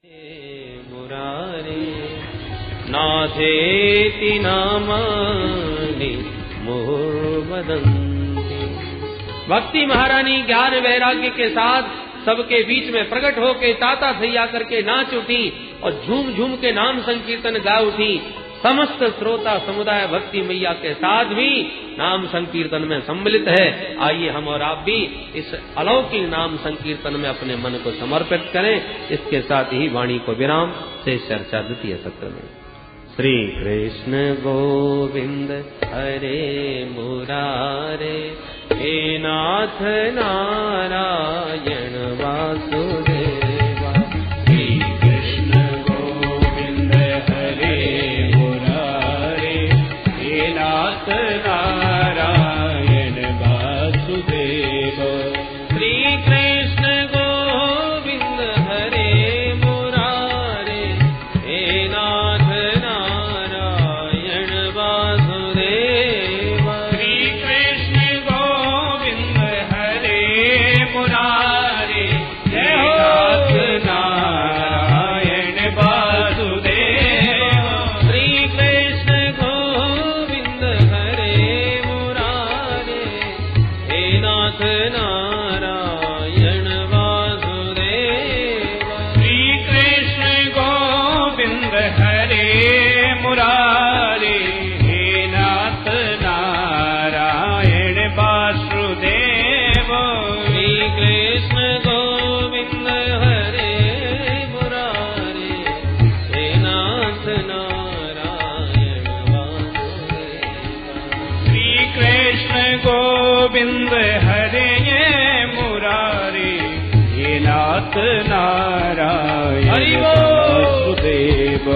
मुरारे नाथेति नामानि मोहवदन्ति। भक्ति महारानी ज्ञान वैराग्य के साथ सबके बीच में प्रकट होके ताता थैया करके नाच उठी और झूम झूम के नाम संकीर्तन गा उठी। समस्त श्रोता समुदाय भक्ति मैया के साथ भी नाम संकीर्तन में सम्मिलित है। आइए हम और आप भी इस अलौकिक नाम संकीर्तन में अपने मन को समर्पित करें। इसके साथ ही वाणी को विराम से चर्चा द्वितीय सत्र में। श्री कृष्ण गोविंद हरे मुरारे, हे नाथ नारायण वासुदेवा। श्री कृष्ण गोविंद हरे मुरारे, हे नाथ नारायण वासुदेवा। श्री कृष्ण गोविंद हरे मुरारे, हे नाथ गोविंद हरे मुरारे, हे नाथ नारायण वासुदेव। श्री कृष्ण गोविंद हरे मुरारे, हे नाथ नारायण वासुदेव।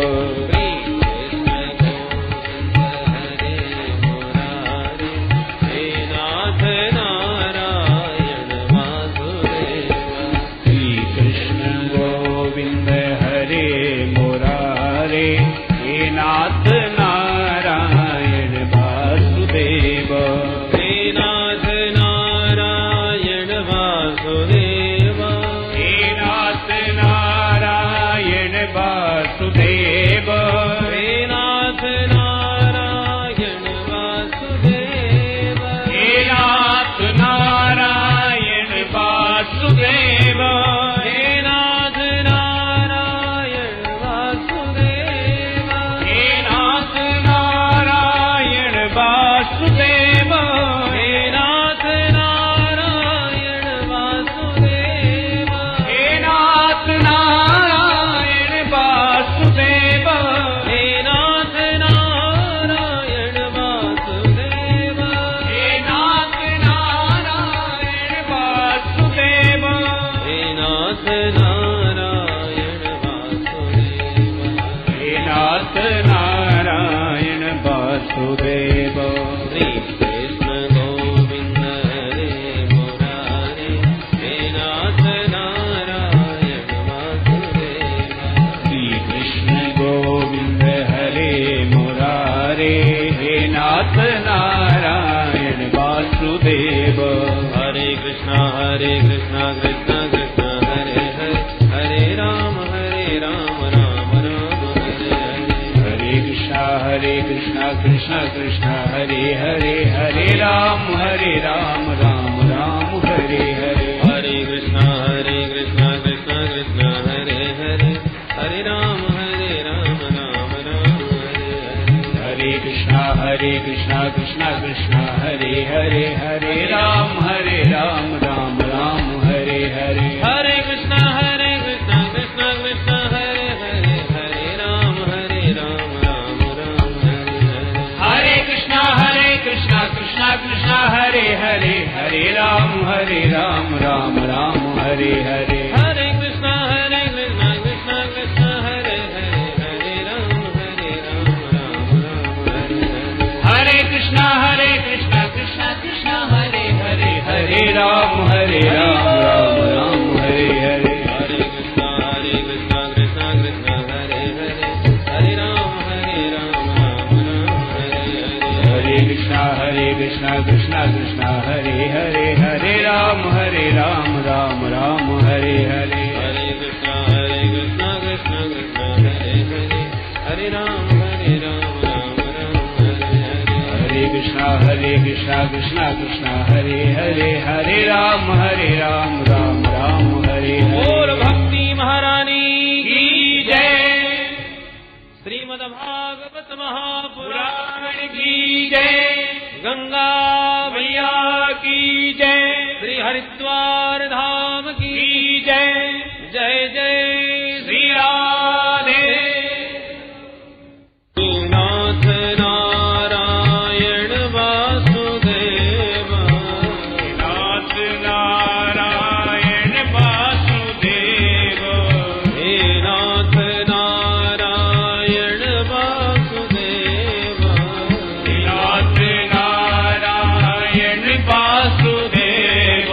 कृष्ण कृष्ण हरे हरे, हरे राम राम राम हरे हरे। हरे कृष्ण कृष्ण कृष्ण हरे हरे, हरे राम राम राम हरे हरे। हरे कृष्ण कृष्ण कृष्ण हरे हरे, हरे राम राम राम हरे हरे। हरे कृष्ण कृष्ण कृष्ण हरे हरे, हरे राम राम राम हरे हरे। हरे कृष्ण कृष्ण कृष्ण हरे हरे, हरे राम राम राम हरे हरे। हरे कृष्ण कृष्ण कृष्ण हरे हरे, हरे राम राम राम हरे हरे। हरे कृष्ण कृष्ण कृष्ण हरे हरे, हरे राम राम राम हरे हरे। हरे कृष्ण कृष्ण कृष्ण हरे हरे, हरे राम राम राम हरे हरे। हरे कृष्ण कृष्ण कृष्ण हरे हरे, हरे राम राम राम हरे हरे। हरे कृष्ण कृष्ण कृष्णा कृष्णा कृष्णा हरे हरे, हरे राम राम राम हरे हरे। बोल भक्ति महारानी की जय। श्रीमद् भागवत महापुराण की जय। गंगा मैया की जय। श्री हरिद्वार धाम की जय। जय जय श्री राधे। नाथ नारायण वासुदेव, नाथ नारायण वासुदेव, हे नाथ नारायण वासुदेव, नाथ नारायण वासुदेव,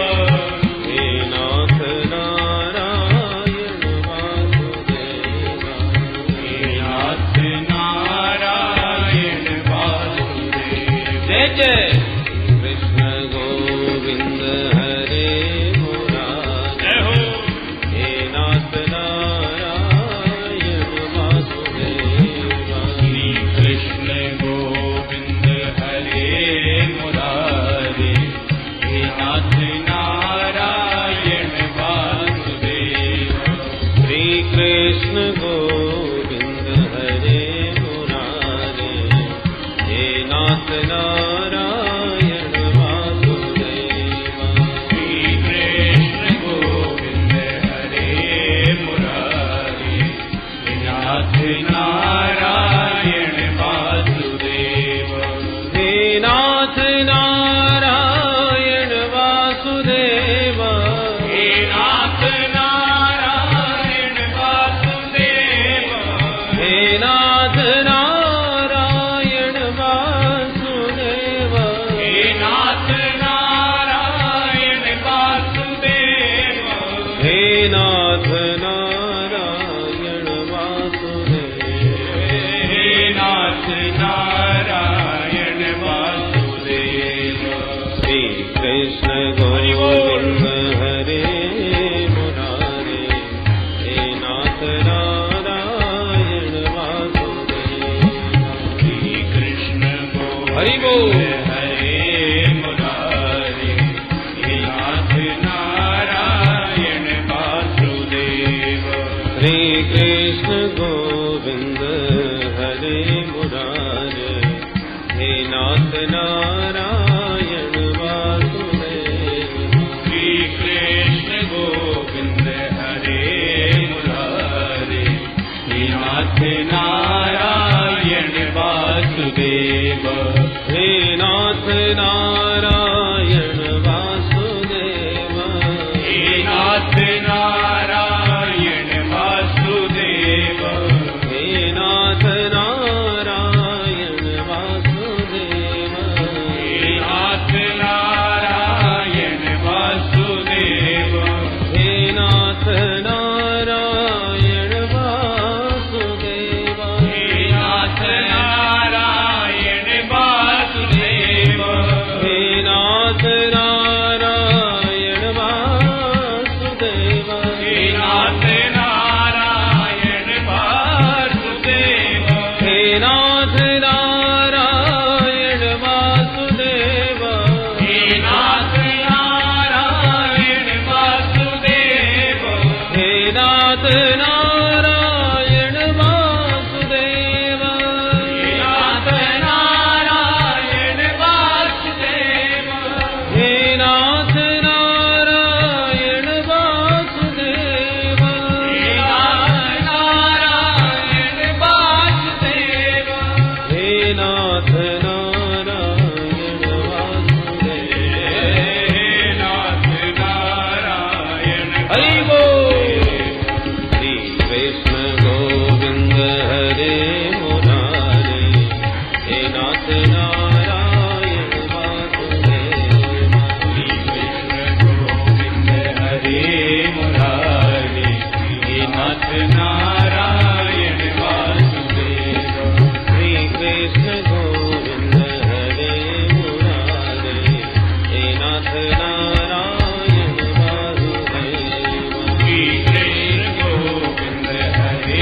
हे नाथ नारायण वासुदेव, हे नाथ नारायण वासुदेव। जय जय कृष्ण गोविंद हरे मुरारी। जय हो। हे नाथ नारायण वासुदेव, श्री कृष्ण गोविंद हरे मुरारी, हे नाथ नारायण वासुदेव। श्री कृष्ण गोविंद हरे मुरारी, हे नाथ नारायण वासुदेव, श्री कृष्ण गोविंद हरे मुरारी, हे नाथ नारायण वासुदेव। हे नाथ नारायण वासुदेव, हे नाथ नारायण वासुदेव, हे नाथ नारायण वासुदेव, हे नाथ नारायण वासुदेव, हे नाथ नारायण वासुदेव, हे नाथ नारायण वासुदेव। श्री कृष्ण गोविंद हरे मुरारी, हे नाथ नारायण वासुदेव, श्री कृष्ण हरि गोविंद बोल। हरे मुरारी, हे नाथ नारायण वासुदेव। श्री कृष्ण गोविंद हरे मुरारी, हे नाथ नारायण वासुदेव, श्री कृष्ण गोविंद हरे मुरारी, हे नाथ नारायण वासुदेव। हे नाथ नारायण वासुदेव, हे नाथ नारायण वासुदेव, हे नाथ नारायण वासुदेव, हे नाथ नारायण वासुदेव, हे नाथ नारायण वासुदेव, हे नाथ नारायण वासुदेव, हे नाथ नारायण वासुदेव, हे नाथ नारायण वासुदेव, हे नाथ नारायण वासुदेव, हे नाथ नारायण वासुदेव, हे नाथ नारायण वासुदेव, हे नाथ नारायण वासुदेव, हे नाथ नारायण वासुदेव, हे नाथ नारायण वासुदेव, हे नाथ नारायण वासुदेव। हे नाथ नारायण हरि बोल। श्री कृष्ण गोविंद हरे मुरारी, हे नाथ नारायण वासुदेव, श्री कृष्ण गोविंद हरे मुरारी, हे नाथ नारायण वासुदेव। श्री कृष्ण गोविंद हरे मुरारी, हे नाथ नारायण वासुदेव, श्री कृष्ण गोविंद हरे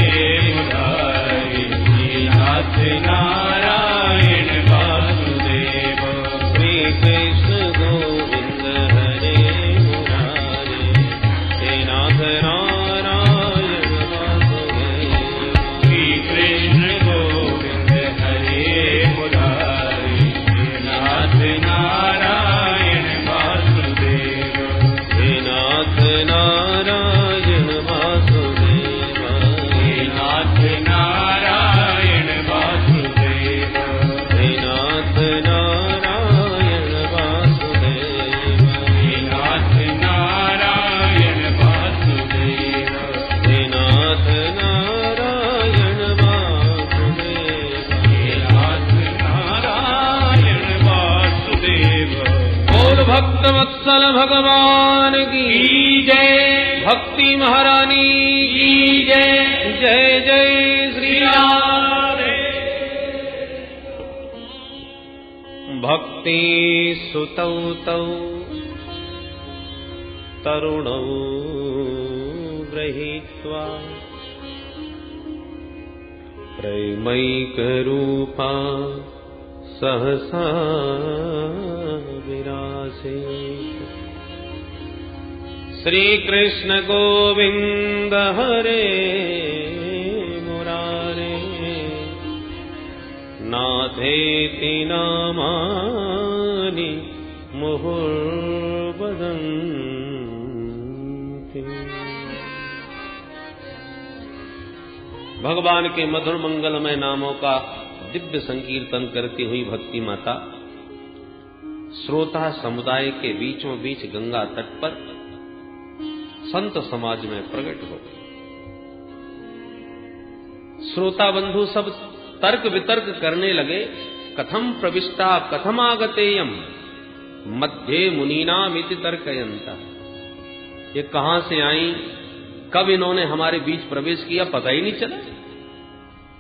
भक्तवत्सल भगवान की जय, भक्ति महारानी की जय। जय जय श्री राधे। भक्ति सुतौ तौ तरुणौ गृहीत्वा प्रेमैकरूपा सहसा विरासे। श्री कृष्ण गोविंद हरे मुरारे, नाथेति नामानि मुहुर्वदन्ति। भगवान के मधुर मंगलमय नामों का दिव्य संकीर्तन करती हुई भक्ति माता श्रोता समुदाय के बीचों बीच गंगा तट पर संत समाज में प्रकट हो गई। श्रोता बंधु सब तर्क वितर्क करने लगे। कथम प्रविष्टा कथम आगतेयम मध्ये मुनीनामिति तर्कयन्ता। ये कहां से आई, कब इन्होंने हमारे बीच प्रवेश किया, पता ही नहीं चला,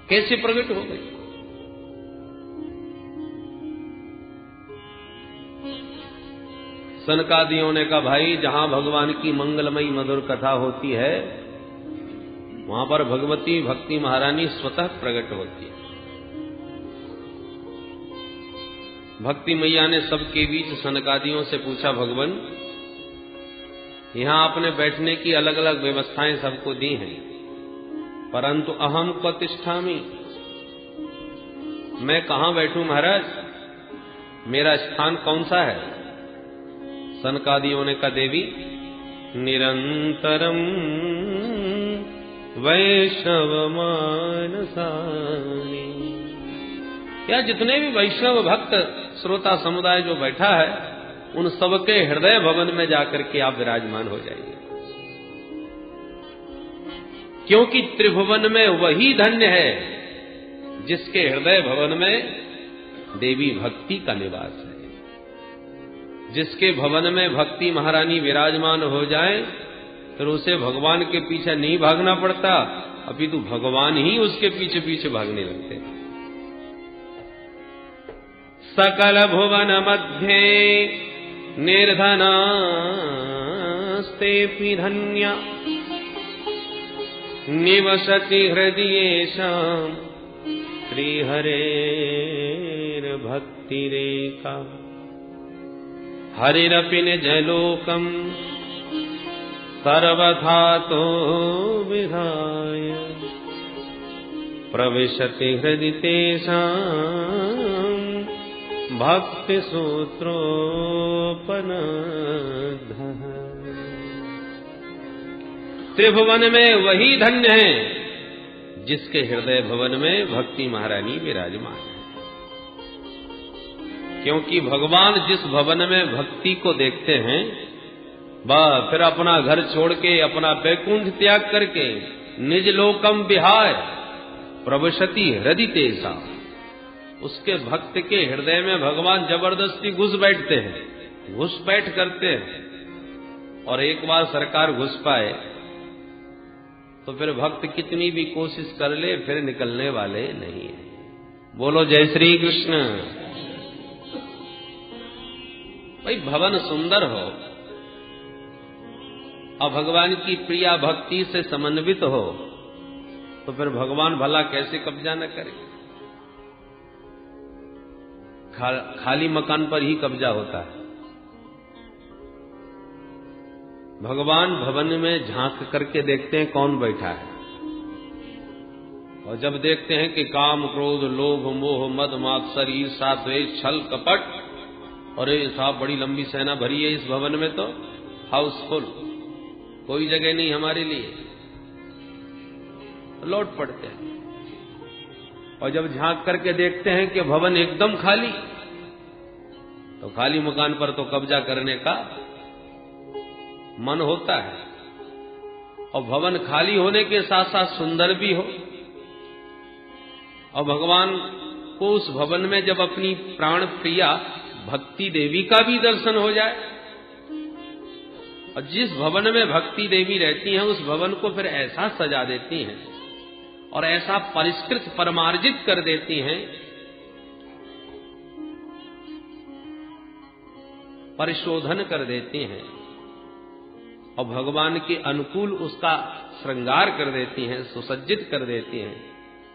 कैसे प्रकट हो गई। सनकादियों ने कहा, भाई जहां भगवान की मंगलमयी मधुर कथा होती है वहां पर भगवती भक्ति महारानी स्वतः प्रकट होती है। भक्ति मैया ने सबके बीच सनकादियों से पूछा, भगवान यहां आपने बैठने की अलग अलग व्यवस्थाएं सबको दी हैं, परंतु अहम क्व तिष्ठामि, मैं कहां बैठूं महाराज, मेरा स्थान कौन सा है। सनकादियों ने कहा, देवी निरंतरम वैष्णव मानसानि। या जितने भी वैष्णव भक्त श्रोता समुदाय जो बैठा है उन सबके हृदय भवन में जाकर के आप विराजमान हो जाइए, क्योंकि त्रिभुवन में वही धन्य है जिसके हृदय भवन में देवी भक्ति का निवास है। जिसके भवन में भक्ति महारानी विराजमान हो जाए तो उसे भगवान के पीछे नहीं भागना पड़ता, अपितु भगवान ही उसके पीछे पीछे भागने लगते। सकल भुवन मध्ये निर्धनास्तेऽपि धन्या निवसति हृदयेषां श्रीहरेर्भक्तिरेका। हरिरपि निजलोकम् सर्वथा तो विधाय प्रविशति हृदि तेषाम् भक्ति सूत्रोपनद्धः। त्रिभुवन में वही धन्य है जिसके हृदय भवन में भक्ति महारानी विराजमान है, क्योंकि भगवान जिस भवन में भक्ति को देखते हैं बस फिर अपना घर छोड़ के अपना बैकुंठ त्याग करके निज लोकम विहाय प्रविशति हृदि तेषां, उसके भक्त के हृदय में भगवान जबरदस्ती घुस बैठते हैं, घुसपैठ करते हैं। और एक बार सरकार घुस पाए तो फिर भक्त कितनी भी कोशिश कर ले फिर निकलने वाले नहीं है। बोलो जय श्री कृष्ण। भाई भवन सुंदर हो और भगवान की प्रिया भक्ति से समन्वित हो तो फिर भगवान भला कैसे कब्जा न करे। खाली मकान पर ही कब्जा होता है। भगवान भवन में झांक करके देखते हैं कौन बैठा है, और जब देखते हैं कि काम क्रोध लोभ मोह मद मात्सर ईर्ष्या द्वेष छल कपट, और ये साहब बड़ी लंबी सेना भरी है इस भवन में, तो हाउसफुल, कोई जगह नहीं हमारे लिए, लौट पड़ते हैं। और जब झांक करके देखते हैं कि भवन एकदम खाली, तो खाली मकान पर तो कब्जा करने का मन होता है। और भवन खाली होने के साथ साथ सुंदर भी हो, और भगवान को उस भवन में जब अपनी प्राण प्रिया भक्ति देवी का भी दर्शन हो जाए। और जिस भवन में भक्ति देवी रहती हैं उस भवन को फिर ऐसा सजा देती हैं और ऐसा परिष्कृत परमार्जित कर देती हैं, परिशोधन कर देती हैं और भगवान के अनुकूल उसका श्रृंगार कर देती हैं, सुसज्जित कर देती हैं,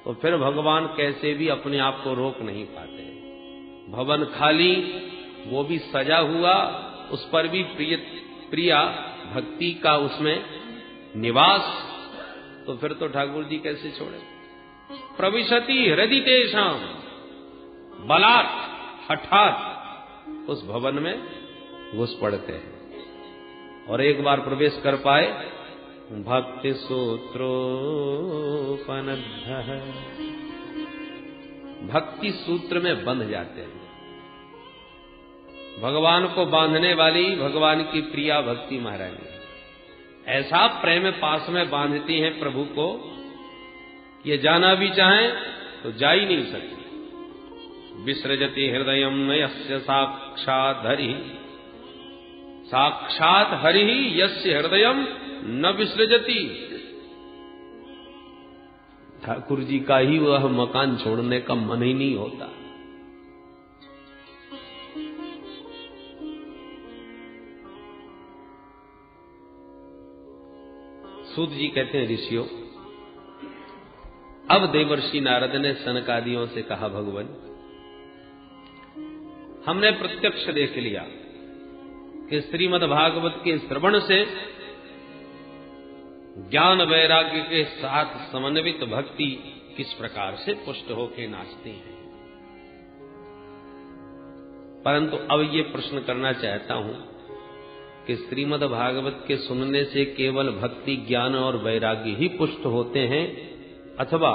तो फिर भगवान कैसे भी अपने आप को रोक नहीं पाते। भवन खाली, वो भी सजा हुआ, उस पर भी प्रिया भक्ति का उसमें निवास, तो फिर तो ठाकुर जी कैसे छोड़े। प्रविशति हृदय तेषाम, बलात् हठात उस भवन में घुस पड़ते हैं और एक बार प्रवेश कर पाए, भक्ति सूत्रोपनद्ध, भक्ति सूत्र में बंध जाते हैं। भगवान को बांधने वाली भगवान की प्रिया भक्ति महारानी ऐसा प्रेम पास में बांधती हैं प्रभु को, ये जाना भी चाहें तो जा ही नहीं सकते। विसृजति हृदयम यस्य साक्षात् हरि, साक्षात् हरि यस्य हृदयम न विसृजति। ठाकुर जी का ही वह मकान छोड़ने का मन ही नहीं होता। सूत जी कहते हैं, ऋषियों, अब देवर्षि नारद ने सनकादियों से कहा, भगवान हमने प्रत्यक्ष देख लिया कि श्रीमद् भागवत के श्रवण से ज्ञान वैराग्य के साथ समन्वित भक्ति किस प्रकार से पुष्ट होकर नाचती है। परंतु अब ये प्रश्न करना चाहता हूं कि श्रीमद् भागवत के सुनने से केवल भक्ति, ज्ञान और वैराग्य ही पुष्ट होते हैं अथवा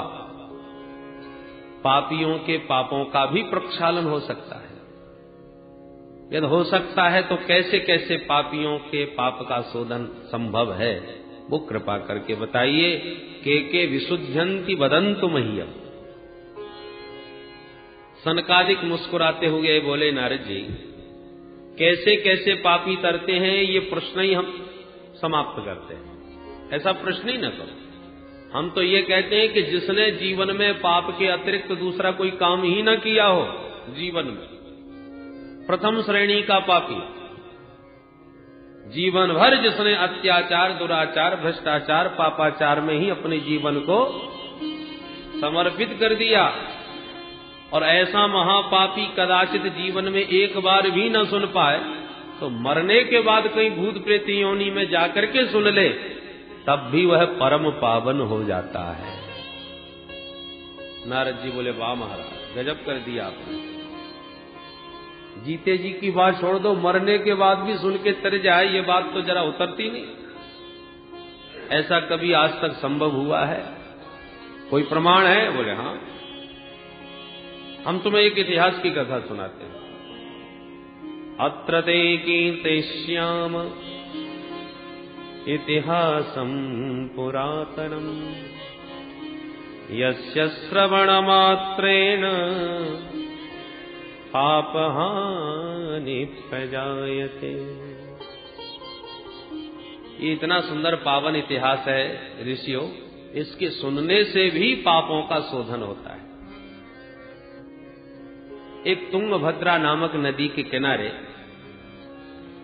पापियों के पापों का भी प्रक्षालन हो सकता है? यदि हो सकता है तो कैसे कैसे पापियों के पाप का शोधन संभव है, वो कृपा करके बताइए। के विशुद्धयन्ति वदन्तु मह्यम। सनकादिक मुस्कुराते हुए बोले, नारद जी कैसे कैसे पापी तरते हैं, ये प्रश्न ही हम समाप्त करते हैं। ऐसा प्रश्न ही न करो। हम तो ये कहते हैं कि जिसने जीवन में पाप के अतिरिक्त दूसरा कोई काम ही न किया हो, जीवन में प्रथम श्रेणी का पापी, जीवन भर जिसने अत्याचार, दुराचार, भ्रष्टाचार, पापाचार में ही अपने जीवन को समर्पित कर दिया, और ऐसा महापापी कदाचित जीवन में एक बार भी न सुन पाए, तो मरने के बाद कहीं भूत प्रेत योनि में जाकर के सुन ले, तब भी वह परम पावन हो जाता है। नारद जी बोले, वाह महाराज, गजब कर दिया आपने। जीते जी की बात छोड़ दो, मरने के बाद भी सुन के तर जाए, ये बात तो जरा उतरती नहीं। ऐसा कभी आज तक संभव हुआ है? कोई प्रमाण है? बोले हाँ, हम तुम्हें एक इतिहास की कथा सुनाते हैं। अत्र ते कीर्तिष्याम इतिहासं पुरातनम्, यस्य श्रवणमात्रेण पापहानि प्रजायते। ये इतना सुंदर पावन इतिहास है ऋषियों, इसके सुनने से भी पापों का शोधन होता है। एक तुंगभद्रा नामक नदी के किनारे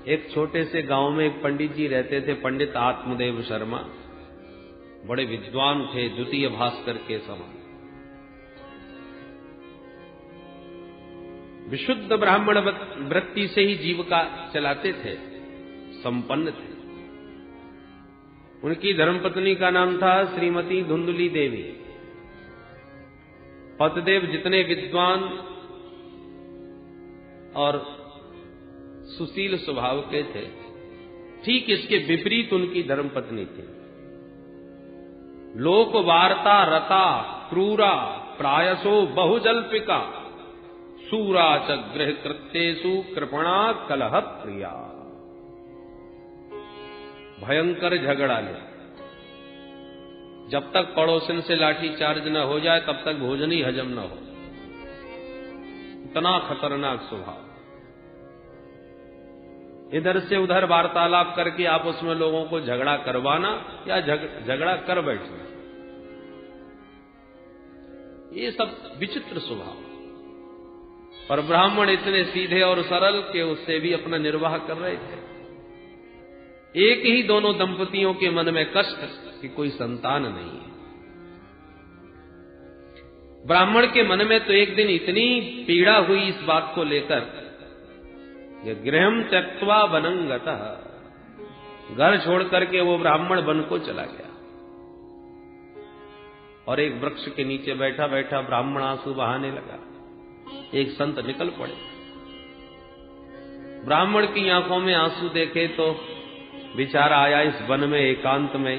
एक छोटे से गांव में एक पंडित जी रहते थे, पंडित आत्मदेव शर्मा। बड़े विद्वान थे, द्वितीय भास्कर के समान। विशुद्ध ब्राह्मण वृत्ति से ही जीविका चलाते थे, संपन्न थे। उनकी धर्मपत्नी का नाम था श्रीमती धुंधुली देवी। पतिदेव जितने विद्वान और सुशील स्वभाव के थे, ठीक इसके विपरीत उनकी धर्मपत्नी थी। लोक वार्ता रता क्रूरा प्रायसो बहुजल्पिका, सूरा च गृह कृत्येषु कृपणा कलह प्रिया। भयंकर झगड़ा ले, जब तक पड़ोसन से लाठी चार्ज न हो जाए तब तक भोजन ही हजम न हो। इतना खतरनाक स्वभाव। इधर से उधर वार्तालाप करके आपस में लोगों को झगड़ा करवाना या झगड़ा कर बैठना, ये सब विचित्र स्वभाव। पर ब्राह्मण इतने सीधे और सरल के उससे भी अपना निर्वाह कर रहे थे। एक ही दोनों दंपतियों के मन में कष्ट कि कोई संतान नहीं है। ब्राह्मण के मन में तो एक दिन इतनी पीड़ा हुई इस बात को लेकर, ये गृहम त्यक्त्वा वनं गतः, घर छोड़ करके वो ब्राह्मण वन को चला गया और एक वृक्ष के नीचे बैठा बैठा ब्राह्मण आंसू बहाने लगा। एक संत निकल पड़े, ब्राह्मण की आंखों में आंसू देखे तो विचार आया, इस वन में एकांत में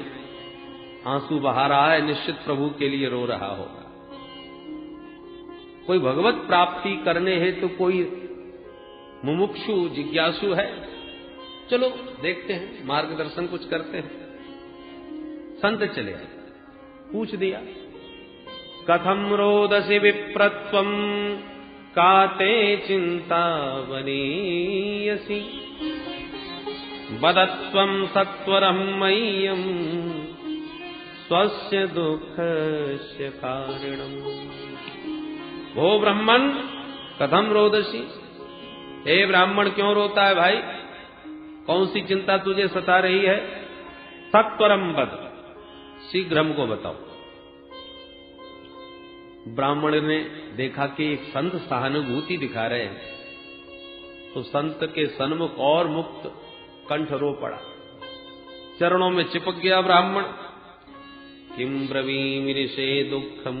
आंसू बहा रहा है, निश्चित प्रभु के लिए रो रहा होगा। कोई भगवत प्राप्ति करने हेतु तो कोई मुमुक्षु जिज्ञासु है, चलो देखते हैं, मार्गदर्शन कुछ करते हैं। संत चले आए, पूछ दिया, कथम रोदसी विप्रत्वम काते चिंता वनीयसी बदत्वम सत्वरम मह्यम स्वस्य दुःखस्य कारणम। वो ब्राह्मण कथम रोदसी, हे ब्राह्मण क्यों रोता है भाई, कौन सी चिंता तुझे सता रही है? सत्वरम बद, शीघ्र हमको बताओ। ब्राह्मण ने देखा कि एक संत सहानुभूति दिखा रहे हैं, तो संत के सन्मुख और मुक्त कंठ रो पड़ा, चरणों में चिपक गया ब्राह्मण। किम ब्रवीमि ऋषे दुःखम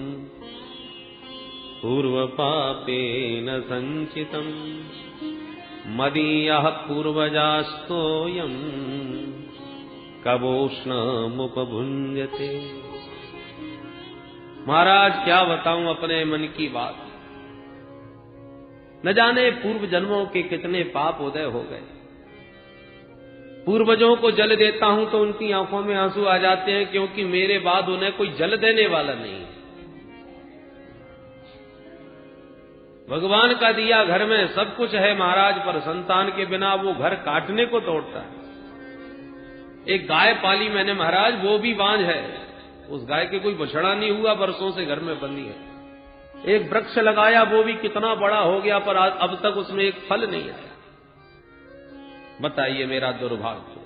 पूर्व पापेन संचितम मदीयः पूर्वजास्तोयम् कबोष्णमुपभुञ्जते। महाराज क्या बताऊं अपने मन की बात, न जाने पूर्व जन्मों के कितने पाप उदय हो गए। पूर्वजों को जल देता हूं तो उनकी आंखों में आंसू आ जाते हैं, क्योंकि मेरे बाद उन्हें कोई जल देने वाला नहीं। भगवान का दिया घर में सब कुछ है महाराज, पर संतान के बिना वो घर काटने को तोड़ता है। एक गाय पाली मैंने महाराज, वो भी बांझ है, उस गाय के कोई बछड़ा नहीं हुआ, वर्षों से घर में बंधी है। एक वृक्ष लगाया, वो भी कितना बड़ा हो गया, पर अब तक उसमें एक फल नहीं आया। बताइए मेरा दुर्भाग्य।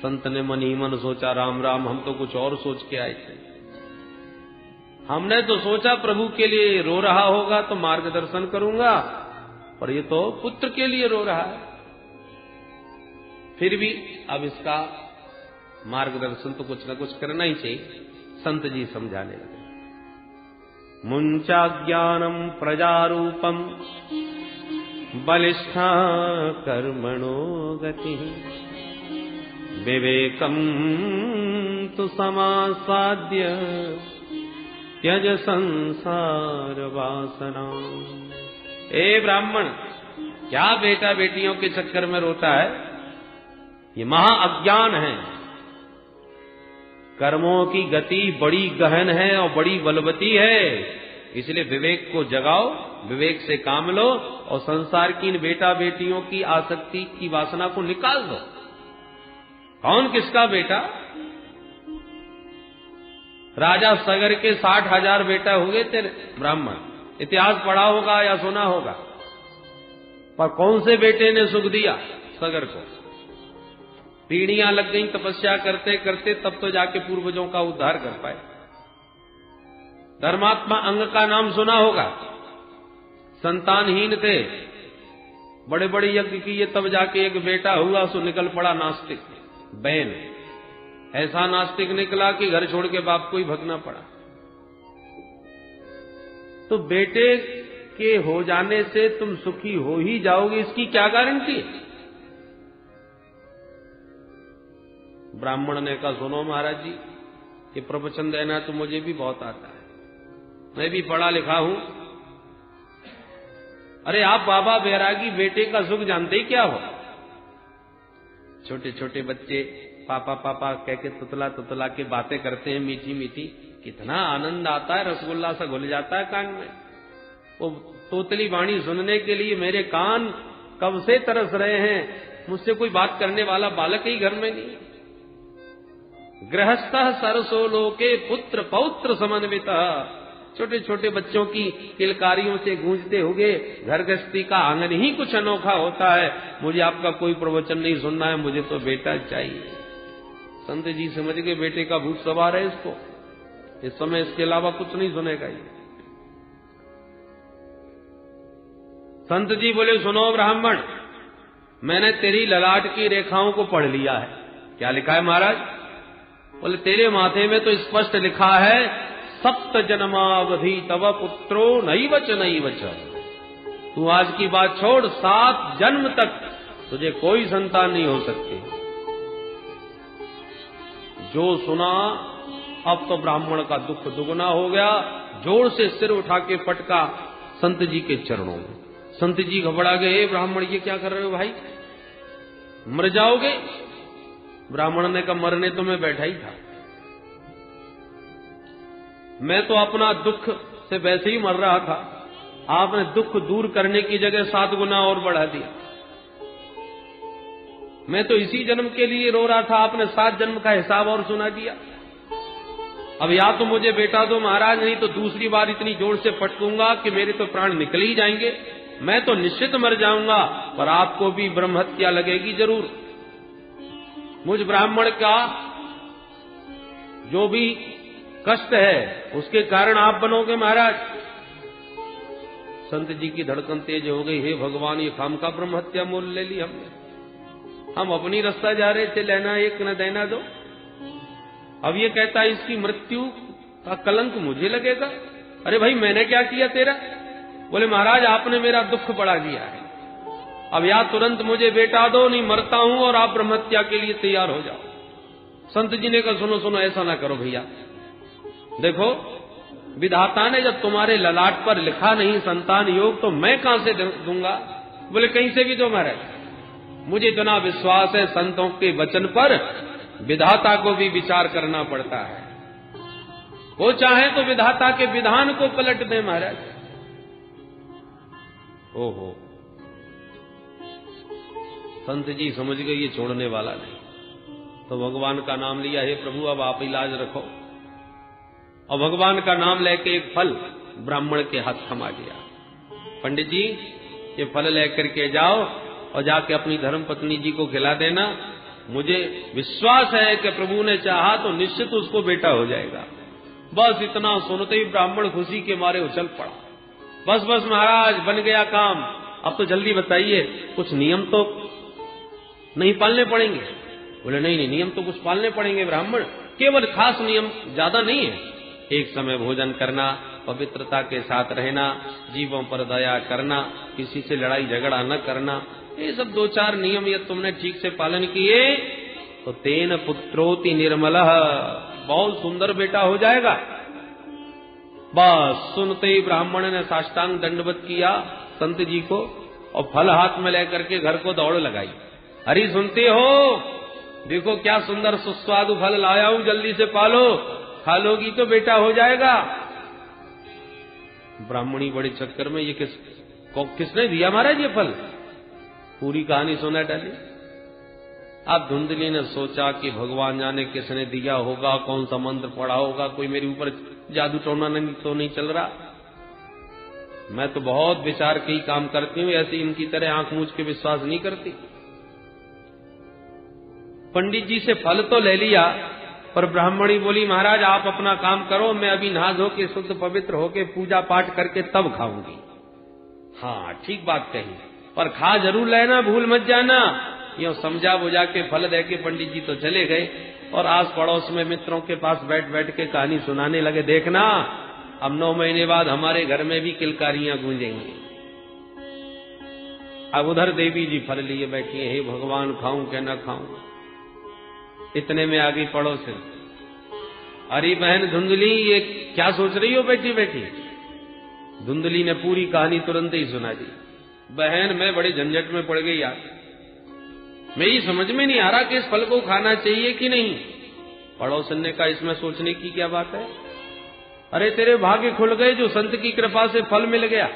संत ने मन ही मन सोचा, राम राम, हम तो कुछ और सोच के आए थे। हमने तो सोचा प्रभु के लिए रो रहा होगा तो मार्गदर्शन करूंगा, पर ये तो पुत्र के लिए रो रहा है। फिर भी अब इसका मार्गदर्शन तो कुछ न कुछ करना ही चाहिए। संत जी समझाने लगे, मुंचा ज्ञानम प्रजारूपम बलिष्ठा कर्मणो गति विवेकम तु समासाद्य त्यज संसार वासना। ए ब्राह्मण, क्या बेटा बेटियों के चक्कर में रोता है? ये महा अज्ञान है। कर्मों की गति बड़ी गहन है और बड़ी बलवती है, इसलिए विवेक को जगाओ, विवेक से काम लो और संसार की इन बेटा बेटियों की आसक्ति की वासना को निकाल दो। कौन किसका बेटा? राजा सगर के 60,000 बेटा हुए थे ब्राह्मण, इतिहास पढ़ा होगा या सुना होगा, पर कौन से बेटे ने सुख दिया सगर को? पीढ़ियां लग गई तपस्या करते करते, तब तो जाके पूर्वजों का उद्धार कर पाए। धर्मात्मा अंग का नाम सुना होगा, संतानहीन थे, बड़े बड़े यज्ञ किए, तब जाके एक बेटा हुआ, सो निकल पड़ा नास्तिक बैन। ऐसा नास्तिक निकला कि घर छोड़ के बाप को ही भगना पड़ा। तो बेटे के हो जाने से तुम सुखी हो ही जाओगे, इसकी क्या गारंटी है? ब्राह्मण ने कहा, सुनो महाराज जी, ये प्रवचन देना तो मुझे भी बहुत आता है, मैं भी पढ़ा लिखा हूं। अरे आप बाबा बैरागी बेटे का सुख जानते ही क्या हो? छोटे छोटे बच्चे पापा पापा कह के तुतला तुतला के बातें करते हैं मीठी मीठी, कितना आनंद आता है, रसगुल्ला सा घुल जाता है कान में। वो तोतली वाणी सुनने के लिए मेरे कान कब से तरस रहे हैं मुझसे कोई बात करने वाला बालक ही घर में नहीं। गृहस्थ सरसो लोके पुत्र पौत्र समन्विता, छोटे छोटे बच्चों की किलकारियों से गूंजते हुए घर गृहस्थी का आंगन ही कुछ अनोखा होता है। मुझे आपका कोई प्रवचन नहीं सुनना है, मुझे तो बेटा चाहिए। संत जी समझ के बेटे का भूत सवार है इसको, इस समय इसके अलावा कुछ नहीं सुनेगा ये। संत जी बोले, सुनो ब्राह्मण, मैंने तेरी ललाट की रेखाओं को पढ़ लिया है। क्या लिखा है महाराज? बोले, तेरे माथे में तो स्पष्ट लिखा है, सप्त जन्मावधि तव पुत्रो नैवच नैवच। तू आज की बात छोड़, 7 जन्म तक तुझे कोई संतान नहीं हो सकती। जो सुना, अब तो ब्राह्मण का दुख दुगना हो गया। जोर से सिर उठा के पटका संत जी के चरणों में। संत जी घबरा गए, ब्राह्मण ये क्या कर रहे हो भाई, मर जाओगे? ब्राह्मण ने कहा, मरने तो मैं बैठा ही था, मैं तो अपना दुख से वैसे ही मर रहा था, आपने दुख दूर करने की जगह 7 गुना और बढ़ा दिया। मैं तो इसी जन्म के लिए रो रहा था, आपने 7 जन्म का हिसाब और सुना दिया। अब या तो मुझे बेटा दो महाराज, नहीं तो दूसरी बार इतनी जोर से पटकूंगा कि मेरे तो प्राण निकल ही जाएंगे, मैं तो निश्चित मर जाऊंगा, पर आपको भी ब्रह्म हत्या लगेगी जरूर। मुझ ब्राह्मण का जो भी कष्ट है उसके कारण आप बनोगे महाराज। संत जी की धड़कन तेज हो गई, हे भगवान, ये खाम का ब्रह्म हत्या मोल ले ली हमने। हम अपनी रास्ता जा रहे थे, लेना एक न देना दो। अब ये कहता है इसकी मृत्यु का कलंक मुझे लगेगा। अरे भाई, मैंने क्या किया तेरा? बोले, महाराज आपने मेरा दुख बढ़ा दिया है, अब या तुरंत मुझे बेटा दो, नहीं मरता हूं और आप ब्रह्म हत्या के लिए तैयार हो जाओ। संत जी ने कहा, सुनो सुनो, ऐसा ना करो भैया, देखो विधाता ने जब तुम्हारे ललाट पर लिखा नहीं संतान योग, तो मैं कहां से दूंगा? बोले, कहीं से भी दो महाराज, मुझे इतना विश्वास है संतों के वचन पर, विधाता को भी विचार करना पड़ता है। वो चाहे तो विधाता के विधान को पलट दे महाराज। ओहो, संत जी समझ गए ये छोड़ने वाला नहीं, तो भगवान का नाम लिया, हे प्रभु अब आप इलाज रखो। और भगवान का नाम लेके एक फल ब्राह्मण के हाथ थमा दिया। पंडित जी, ये फल लेकर के जाओ और जाके अपनी धर्म पत्नी जी को खिला देना, मुझे विश्वास है कि प्रभु ने चाहा तो निश्चित उसको बेटा हो जाएगा। बस इतना सुनते ही ब्राह्मण खुशी के मारे उछल पड़ा। बस बस महाराज, बन गया काम, अब तो जल्दी बताइए, कुछ नियम तो नहीं पालने पड़ेंगे? बोले, नहीं नहीं, नियम तो कुछ पालने पड़ेंगे ब्राह्मण, केवल खास नियम, ज्यादा नहीं है। एक समय भोजन करना, पवित्रता के साथ रहना, जीवों पर दया करना, किसी से लड़ाई झगड़ा न करना, ये सब 2-4 नियम ये तुमने ठीक से पालन किए तो तेन पुत्रोति निर्मलः, बहुत सुंदर बेटा हो जाएगा। बस सुनते ही ब्राह्मण ने साष्टांग दंडवत किया संत जी को और फल हाथ में लेकर के घर को दौड़ लगाई। अरे सुनते हो, देखो क्या सुंदर सुस्वादु फल लाया हूं, जल्दी से पालो, खा लोगी तो बेटा हो जाएगा। ब्राह्मणी बड़े चक्कर में, ये किसने दिया महाराज ये फल? पूरी कहानी सुना डाली। अब धुंधली ने सोचा कि भगवान जाने किसने दिया होगा, कौन सा मंत्र पढ़ा होगा, कोई मेरे ऊपर जादू टोना तो नहीं चल रहा। मैं तो बहुत विचार के ही काम करती हूं, ऐसे इनकी तरह आंख मूंझ के विश्वास नहीं करती। पंडित जी से फल तो ले लिया, पर ब्राह्मणी बोली, महाराज आप अपना काम करो, मैं अभी नहा धो के शुद्ध पवित्र होके पूजा पाठ करके तब खाऊंगी। हाँ ठीक बात कही, पर खा जरूर लेना, भूल मत जाना। यूं समझा बुझा के फल दे के पंडित जी तो चले गए और आस पड़ोस में मित्रों के पास बैठ बैठ के कहानी सुनाने लगे। देखना, अब 9 महीने बाद हमारे घर में भी किलकारियां गूंजेंगी। अब उधर देवी जी फल लिए बैठी है, हे भगवान खाऊं क्या न खाऊं। इतने में आ गई पड़ोस। अरे बहन धुंधली, ये क्या सोच रही हो बैठी बैठी? धुंधली ने पूरी कहानी तुरंत ही सुना दी। बहन मैं बड़े झंझट में पड़ गई यार, मेरी समझ में नहीं आ रहा कि इस फल को खाना चाहिए कि नहीं। पड़ोसन ने कहा, इसमें सोचने की क्या बात है? अरे तेरे भाग्य खुल गए, जो संत की कृपा से फल मिल गया।